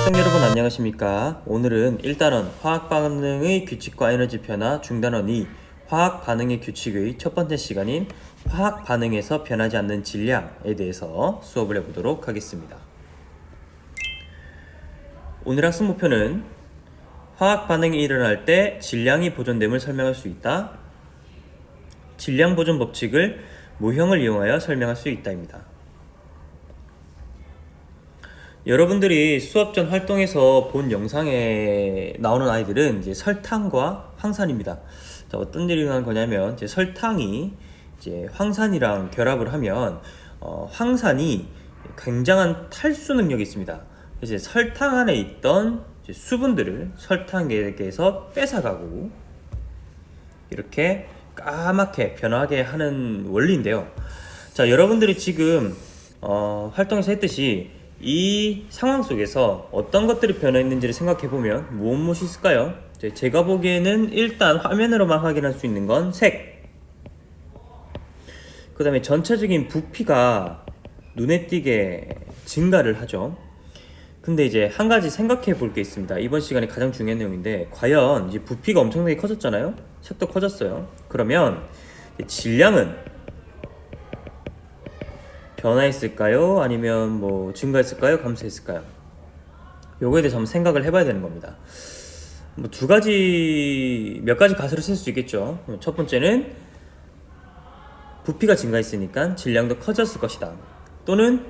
학생 여러분 안녕하십니까. 오늘은 1단원 화학반응의 규칙과 에너지 변화, 중단원 2 화학반응의 규칙의 첫 번째 시간인 화학반응에서 변하지 않는 질량에 대해서 수업을 해보도록 하겠습니다. 오늘 학습 목표는 화학반응이 일어날 때 질량이 보존됨을 설명할 수 있다. 질량 보존 법칙을 모형을 이용하여 설명할 수 있다입니다. 여러분들이 수업 전 활동에서 본 영상에 나오는 아이들은 이제 설탕과 황산입니다. 자, 어떤 일이 일어난 거냐면 이제 설탕이 이제 황산이랑 결합을 하면 황산이 굉장한 탈수 능력이 있습니다. 이제 설탕 안에 있던 이제 수분들을 설탕에게서 뺏어가고 이렇게 까맣게 변하게 하는 원리인데요. 자, 여러분들이 지금 활동에서 했듯이 이 상황 속에서 어떤 것들이 변화했는지를 생각해보면 무엇이 있을까요? 제가 보기에는 일단 화면으로만 확인할 수 있는 건 색, 그 다음에 전체적인 부피가 눈에 띄게 증가를 하죠. 근데 이제 한 가지 생각해 볼 게 있습니다. 이번 시간에 가장 중요한 내용인데, 과연 이제 부피가 엄청나게 커졌잖아요? 색도 커졌어요. 그러면 질량은 변화했을까요? 아니면 뭐 증가했을까요? 감소했을까요? 요거에 대해서 한번 생각을 해봐야 되는 겁니다. 뭐 몇 가지 가설을 쓸 수 있겠죠. 첫 번째는 부피가 증가했으니까 질량도 커졌을 것이다. 또는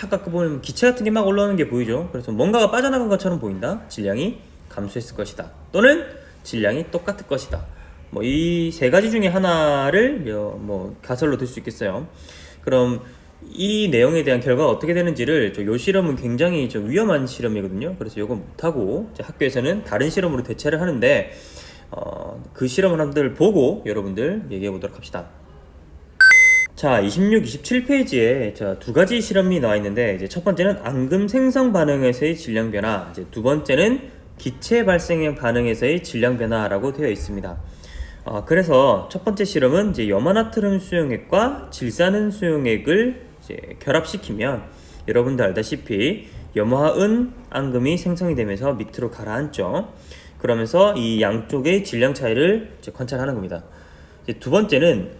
막 아까 보면 기체 같은 게 막 올라오는 게 보이죠. 그래서 뭔가가 빠져나간 것처럼 보인다. 질량이 감소했을 것이다. 또는 질량이 똑같을 것이다. 뭐 이 세 가지 중에 하나를 뭐 가설로 들 수 있겠어요. 그럼 이 내용에 대한 결과가 어떻게 되는지를 요 실험은 굉장히 좀 위험한 실험이거든요. 그래서 이거 못하고 학교에서는 다른 실험으로 대체를 하는데 그 실험을 한번 보고 여러분들 얘기해 보도록 합시다. 자, 26, 27페이지에 두 가지 실험이 나와 있는데, 이제 첫 번째는 앙금 생성 반응에서의 질량 변화, 이제 두 번째는 기체 발생 반응에서의 질량 변화라고 되어 있습니다. 그래서 첫 번째 실험은 이제 염화나트륨 수용액과 질산은 수용액을 이제 결합시키면 여러분들 알다시피 염화은 앙금이 생성이 되면서 밑으로 가라앉죠. 그러면서 이 양쪽의 질량 차이를 이제 관찰하는 겁니다. 이제 두 번째는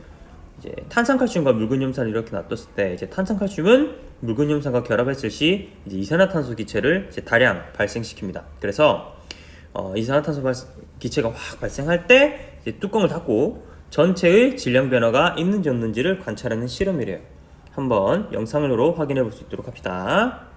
이제 탄산칼슘과 묽은염산을 이렇게 놔뒀을 때, 이제 탄산칼슘은 묽은염산과 결합했을 시 이제 이산화탄소 기체를 이제 다량 발생시킵니다. 그래서 이산화탄소 기체가 확 발생할 때 이제 뚜껑을 닫고 전체의 질량 변화가 있는지 없는지를 관찰하는 실험이래요. 한번 영상으로 확인해 볼 수 있도록 합시다.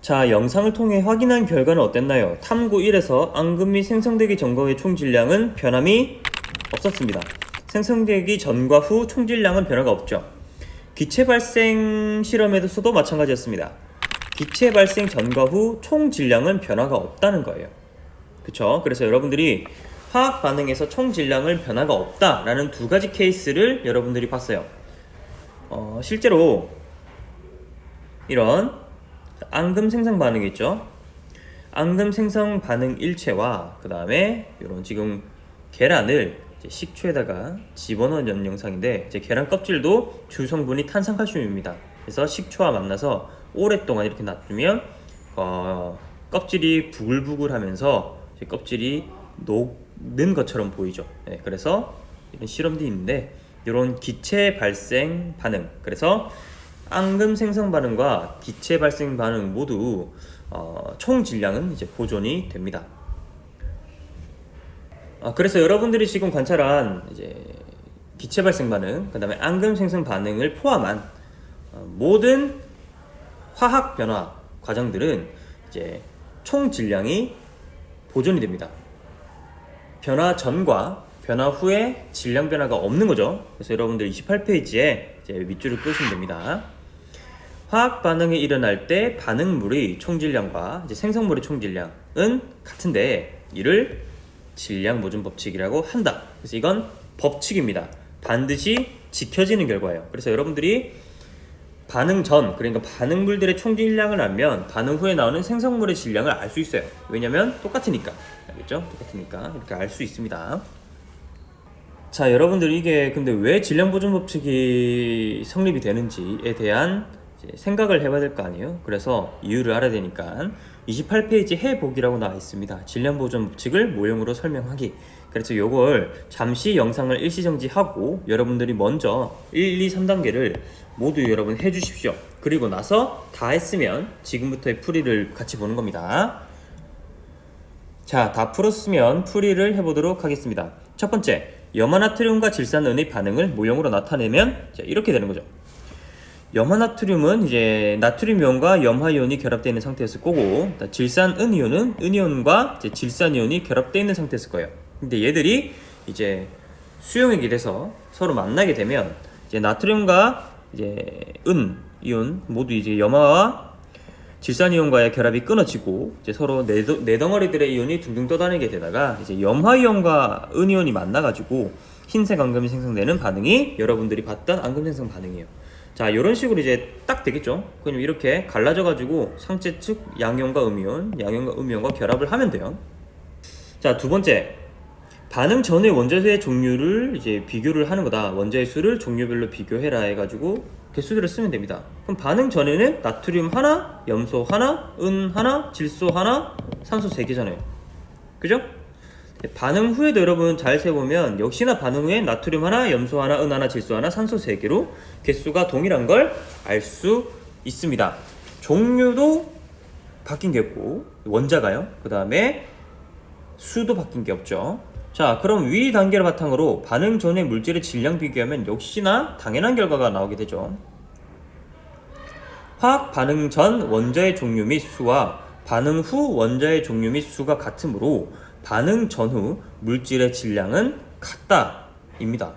자, 영상을 통해 확인한 결과는 어땠나요? 탐구 1에서 앙금 및 생성되기 전과의 총 질량은 변함이 없었습니다. 생성되기 전과 후 총 질량은 변화가 없죠. 기체 발생 실험에서도 마찬가지였습니다. 기체 발생 전과 후 총 질량은 변화가 없다는 거예요. 그쵸? 그래서 여러분들이 화학 반응에서 총 질량을 변화가 없다라는 두 가지 케이스를 여러분들이 봤어요. 실제로 이런 앙금 생성 반응이 있죠. 앙금 생성 반응 일체와 그 다음에 이런 지금 계란을 이제 식초에다가 집어넣은 영상인데, 이제 계란 껍질도 주 성분이 탄산칼슘입니다. 그래서 식초와 만나서 오랫동안 이렇게 놔두면 껍질이 부글부글하면서 껍질이 녹는 것처럼 보이죠. 네, 그래서 이런 실험도 있는데, 이런 기체 발생 반응, 그래서 앙금 생성 반응과 기체 발생 반응 모두 총 질량은 이제 보존이 됩니다. 그래서 여러분들이 지금 관찰한 이제 기체 발생 반응, 그 다음에 앙금 생성 반응을 포함한 모든 화학 변화 과정들은 이제 총 질량이 보존이 됩니다. 변화 전과 변화 후에 질량 변화가 없는 거죠. 그래서 여러분들 28페이지에 이제 밑줄을 끄시면 됩니다. 화학 반응이 일어날 때 반응물의 총질량과 이제 생성물의 총질량은 같은데 이를 질량 보존 법칙이라고 한다. 그래서 이건 법칙입니다. 반드시 지켜지는 결과예요. 그래서 여러분들이 반응 전, 그러니까 반응물들의 총질량을 알면 반응 후에 나오는 생성물의 질량을 알 수 있어요. 왜냐면 똑같으니까. 알겠죠? 똑같으니까 이렇게 알 수 있습니다. 자, 여러분들 이게 근데 왜 질량 보존 법칙이 성립이 되는지에 대한 생각을 해봐야 될 거 아니에요. 그래서 이유를 알아야 되니까 28페이지 해보기라고 나와 있습니다. 질량 보존 법칙을 모형으로 설명하기. 그래서 요걸 잠시 영상을 일시정지하고 여러분들이 먼저 1, 2, 3단계를 모두 여러분 해주십시오. 그리고 나서 다 했으면 지금부터의 풀이를 같이 보는 겁니다. 자, 다 풀었으면 풀이를 해보도록 하겠습니다. 첫 번째, 염화나트륨과 질산은의 반응을 모형으로 나타내면 이렇게 되는 거죠. 염화나트륨은 이제 나트륨 이온과 염화 이온이 결합되어 있는 상태였을 거고, 질산은 이온은 은이온과 질산 이온이 결합되어 있는 상태였을 거예요. 근데 얘들이 이제 수용액이 돼서 서로 만나게 되면 이제 나트륨과 이제 은 이온 모두 이제 염화와 질산 이온과의 결합이 끊어지고 이제 서로 네 덩어리들의 이온이 둥둥 떠다니게 되다가 이제 염화 이온과 은 이온이 만나가지고 흰색 앙금이 생성되는 반응이 여러분들이 봤던 앙금 생성 반응이에요. 자, 이런 식으로 이제 딱 되겠죠. 그럼 이렇게 갈라져가지고 상체 측 양이온과 음이온, 양이온과 음이온과 결합을 하면 돼요. 자, 두 번째, 반응 전의 원자수의 종류를 이제 비교를 하는 거다. 원자의 수를 종류별로 비교해라 해가지고 개수들을 쓰면 됩니다. 그럼 반응 전에는 나트륨 하나, 염소 하나, 은 하나, 질소 하나, 산소 3개잖아요. 그죠? 반응 후에도 여러분 잘 세보면 역시나 반응 후에 나트륨 하나, 염소 하나, 은 하나, 질소 하나, 산소 3개로 개수가 동일한 걸 알 수 있습니다. 종류도 바뀐 게 없고 원자가요. 그 다음에 수도 바뀐 게 없죠. 자, 그럼 위 단계를 바탕으로 반응 전의 물질의 질량 비교하면 역시나 당연한 결과가 나오게 되죠. 화학 반응 전 원자의 종류 및 수와 반응 후 원자의 종류 및 수가 같으므로 반응 전후 물질의 질량은 같다 입니다.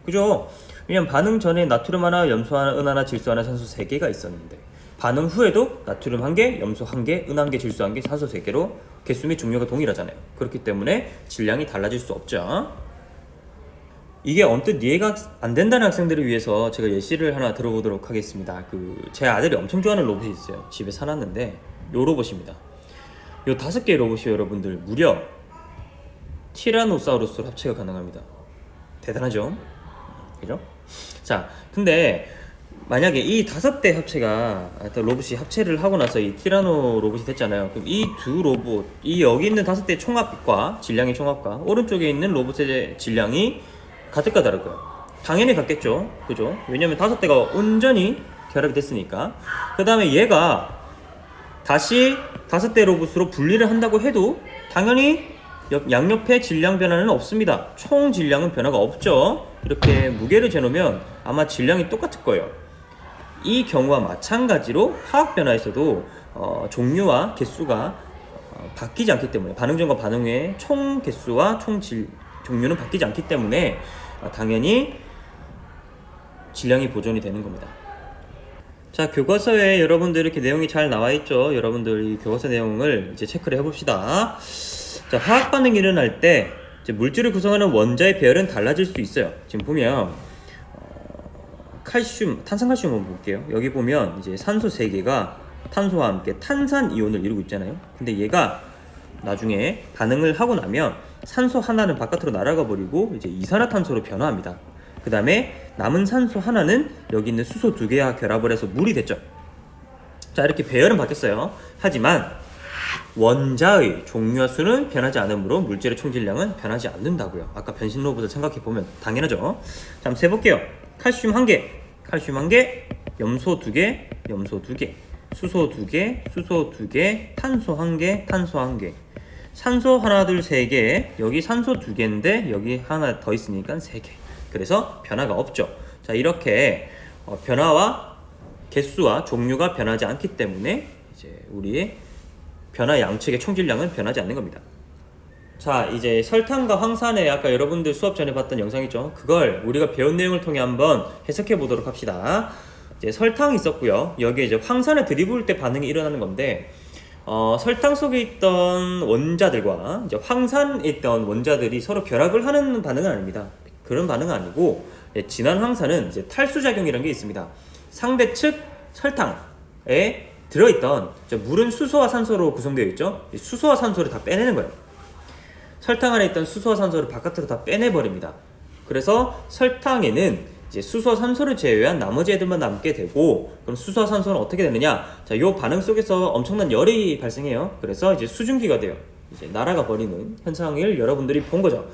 그죠? 왜냐면 반응 전에 나트륨 하나, 염소 하나, 은 하나, 질소 하나, 산소 3개가 있었는데 반응 후에도 나트륨 1개, 염소 1개, 은 1개, 질소 1개, 산소 3개로 개수 및 종류가 동일하잖아요. 그렇기 때문에 질량이 달라질 수 없죠. 이게 언뜻 이해가 안 된다는 학생들을 위해서 제가 예시를 하나 들어보도록 하겠습니다. 제 아들이 엄청 좋아하는 로봇이 있어요. 집에 사놨는데 요 로봇입니다. 요 5개의 로봇이 여러분들 무려 티라노사우루스로 합체가 가능합니다. 대단하죠? 그죠? 자, 근데 만약에 이 5대 합체가 로봇이 합체를 하고 나서 이 티라노 로봇이 됐잖아요. 그럼 이 두 로봇, 이 여기 있는 5대 총합과 질량의 총합과 오른쪽에 있는 로봇의 질량이 같을까 다를까요? 당연히 같겠죠. 그죠? 왜냐면 5대가 온전히 결합이 됐으니까. 그 다음에 얘가 다시 5대 로봇으로 분리를 한다고 해도 당연히 양옆에 질량 변화는 없습니다. 총 질량은 변화가 없죠. 이렇게 무게를 재놓으면 아마 질량이 똑같을 거예요. 이 경우와 마찬가지로 화학 변화에서도 종류와 개수가 바뀌지 않기 때문에, 반응 전과 반응 후의 총 개수와 종류는 바뀌지 않기 때문에 당연히 질량이 보존이 되는 겁니다. 자, 교과서에 여러분들 이렇게 내용이 잘 나와 있죠. 여러분들 이 교과서 내용을 이제 체크를 해봅시다. 자, 화학 반응이 일어날 때 이제 물질을 구성하는 원자의 배열은 달라질 수 있어요. 지금 보면 탄산칼슘 한번 볼게요. 여기 보면 이제 산소 3개가 탄소와 함께 탄산 이온을 이루고 있잖아요. 근데 얘가 나중에 반응을 하고 나면 산소 하나는 바깥으로 날아가 버리고 이제 이산화탄소로 변화합니다. 그 다음에 남은 산소 하나는 여기 있는 수소 2개와 결합을 해서 물이 됐죠. 자, 이렇게 배열은 바뀌었어요. 하지만 원자의 종류와 수는 변하지 않으므로 물질의 총질량은 변하지 않는다고요. 아까 변신 로봇을 생각해보면 당연하죠. 자, 한번 세볼게요. 칼슘 1개, 칼슘 1개, 염소 2개, 염소 2개, 수소 2개, 수소 2개, 탄소 1개, 탄소 1개, 산소 하나 둘 3개, 여기 산소 2개인데 여기 하나 더 있으니까 3개. 그래서 변화가 없죠. 자, 이렇게 변화와 개수와 종류가 변하지 않기 때문에 이제 우리의 변화 양측의 총질량은 변하지 않는 겁니다. 자, 이제 설탕과 황산에 아까 여러분들 수업 전에 봤던 영상 있죠? 그걸 우리가 배운 내용을 통해 한번 해석해 보도록 합시다. 이제 설탕이 있었고요. 여기에 이제 황산을 들이부을 때 반응이 일어나는 건데, 설탕 속에 있던 원자들과 이제 황산에 있던 원자들이 서로 결합을 하는 반응은 아닙니다. 그런 반응은 아니고, 진한 황산은 이제 탈수작용이라는 게 있습니다. 상대 측 설탕에 들어있던 물은 수소와 산소로 구성되어 있죠. 수소와 산소를 다 빼내는 거예요. 설탕 안에 있던 수소와 산소를 바깥으로 다 빼내버립니다. 그래서 설탕에는 이제 수소와 산소를 제외한 나머지 애들만 남게 되고, 그럼 수소와 산소는 어떻게 되느냐? 자, 요 반응 속에서 엄청난 열이 발생해요. 그래서 이제 수증기가 돼요. 이제 날아가 버리는 현상을 여러분들이 본 거죠.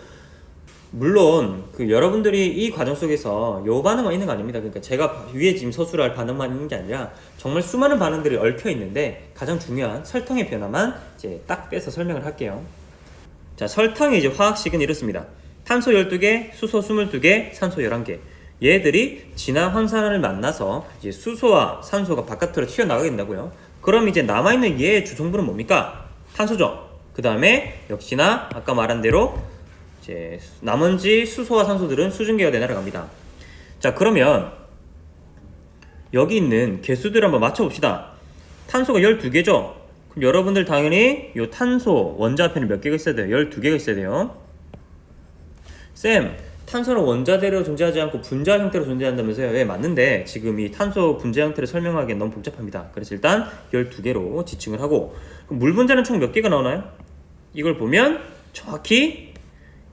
물론 여러분들이 이 과정 속에서 요 반응만 있는 거 아닙니다. 그러니까 제가 위에 지금 서술할 반응만 있는 게 아니라 정말 수많은 반응들이 얽혀 있는데 가장 중요한 설탕의 변화만 이제 딱 빼서 설명을 할게요. 자, 설탕의 이제 화학식은 이렇습니다. 탄소 12개, 수소 22개, 산소 11개. 얘들이 진한 황산을 만나서 이제 수소와 산소가 바깥으로 튀어나가게 된다고요. 그럼 이제 남아있는 얘의 주성분은 뭡니까? 탄소죠. 그 다음에 역시나 아까 말한 대로 이제 나머지 수소와 산소들은 수증기가 돼 날아갑니다. 자, 그러면 여기 있는 개수들을 한번 맞춰봅시다. 탄소가 12개죠? 그럼 여러분들 당연히 이 탄소 원자 앞에는 몇 개가 있어야 돼요? 12개가 있어야 돼요. 쌤, 탄소는 원자대로 존재하지 않고 분자 형태로 존재한다면서요? 네, 맞는데 지금 이 탄소 분자 형태를 설명하기엔 너무 복잡합니다. 그래서 일단 12개로 지칭을 하고, 그럼 물 분자는 총 몇 개가 나오나요? 이걸 보면 정확히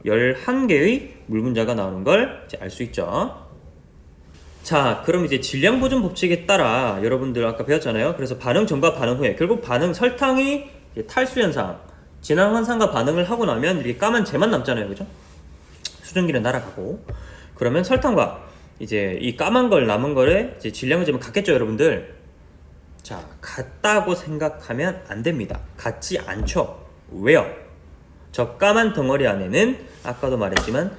11개의 물 분자가 나오는 걸 알 수 있죠. 자, 그럼 이제 질량 보존 법칙에 따라 여러분들 아까 배웠잖아요. 그래서 반응 전과 반응 후에 결국 설탕이 탈수 현상, 진한 황산과 반응을 하고 나면 이렇게 까만 재만 남잖아요, 그죠? 수증기는 날아가고. 그러면 설탕과 이제 이 까만 걸 남은 거에 이제 질량을 재면 같겠죠, 여러분들? 자, 같다고 생각하면 안 됩니다. 같지 않죠. 왜요? 저 까만 덩어리 안에는 아까도 말했지만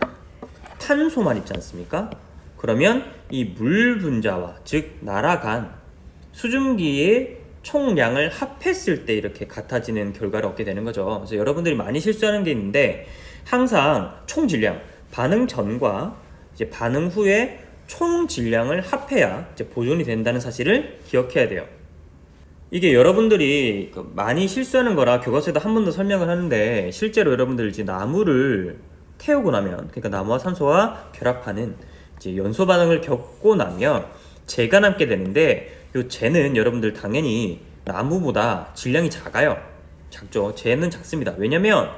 탄소만 있지 않습니까? 그러면 이 물 분자와 즉 날아간 수증기의 총량을 합했을 때 이렇게 같아지는 결과를 얻게 되는 거죠. 그래서 여러분들이 많이 실수하는 게 있는데, 항상 총 질량, 반응 전과 이제 반응 후에 총 질량을 합해야 이제 보존이 된다는 사실을 기억해야 돼요. 이게 여러분들이 많이 실수하는 거라 교과서에도 한 번 더 설명을 하는데, 실제로 여러분들 이제 나무를 태우고 나면, 그러니까 나무와 산소와 결합하는 이제 연소 반응을 겪고 나면 재가 남게 되는데, 요 재는 여러분들 당연히 나무보다 질량이 작죠. 재는 작습니다. 왜냐면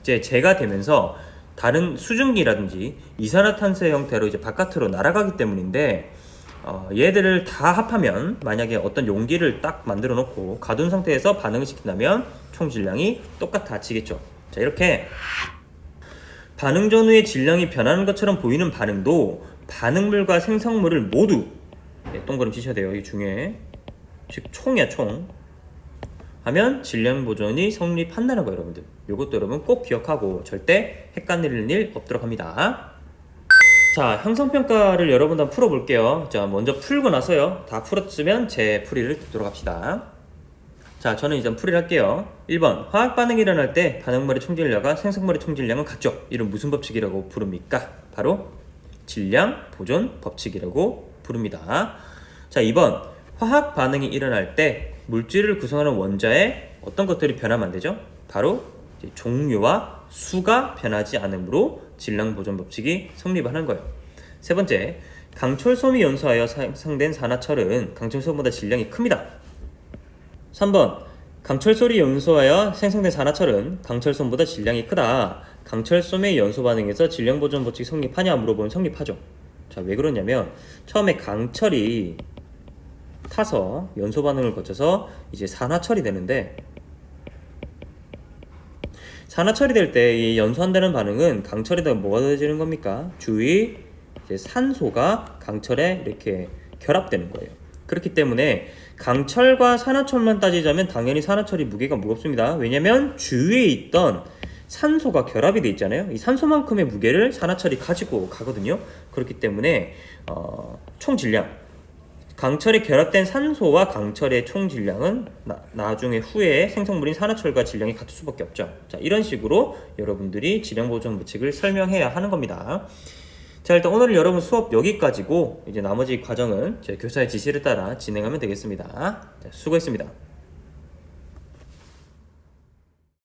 이제 재가 되면서 다른 수증기라든지 이산화탄소의 형태로 이제 바깥으로 날아가기 때문인데, 얘들을 다 합하면 만약에 어떤 용기를 딱 만들어 놓고 가둔 상태에서 반응을 시킨다면 총 질량이 똑같아지겠죠. 자, 이렇게 반응 전후의 질량이 변하는 것처럼 보이는 반응도 반응물과 생성물을 모두 동그라미 치셔야 돼요. 이 중에 즉 총이야, 총 하면 질량 보존이 성립한다는 거예요, 여러분들. 이것도 여러분 꼭 기억하고 절대 헷갈리는 일 없도록 합니다. 자, 형성평가를 여러분들 한번 풀어볼게요. 자, 먼저 풀고 나서요, 다 풀었으면 제 풀이를 듣도록 합시다. 자, 저는 이제 풀이를 할게요. 1번, 화학 반응이 일어날 때 반응물의 총질량과 생성물의 총질량은 같죠. 이런 무슨 법칙이라고 부릅니까? 바로 질량 보존 법칙이라고 부릅니다. 자, 2번, 화학 반응이 일어날 때 물질을 구성하는 원자에 어떤 것들이 변하면 안 되죠? 바로 이제 종류와 수가 변하지 않으므로 질량 보존 법칙이 성립하는 거예요. 세 번째, 강철솜이 연소하여 생성된 산화철은 강철솜보다 질량이 큽니다. 3번, 강철솜이 연소하여 생성된 산화철은 강철솜보다 질량이 크다. 강철솜의 연소 반응에서 질량 보존 법칙이 성립하냐 물어보면 성립하죠. 자, 왜 그러냐면 처음에 강철이 타서 연소 반응을 거쳐서 이제 산화철이 되는데, 산화철이 될 때 이 연소한다는 반응은 강철에다가 뭐가 더해지는 겁니까? 주위 이제 산소가 강철에 이렇게 결합되는 거예요. 그렇기 때문에 강철과 산화철만 따지자면 당연히 산화철이 무게가 무겁습니다. 왜냐면 주위에 있던 산소가 결합이 돼 있잖아요. 이 산소만큼의 무게를 산화철이 가지고 가거든요. 그렇기 때문에 총 질량, 강철에 결합된 산소와 강철의 총 질량은 나중에 후에 생성물인 산화철과 질량이 같을 수밖에 없죠. 자, 이런 식으로 여러분들이 질량 보존 법칙을 설명해야 하는 겁니다. 자, 일단 오늘 여러분 수업 여기까지고 이제 나머지 과정은 제 교사의 지시를 따라 진행하면 되겠습니다. 자, 수고했습니다.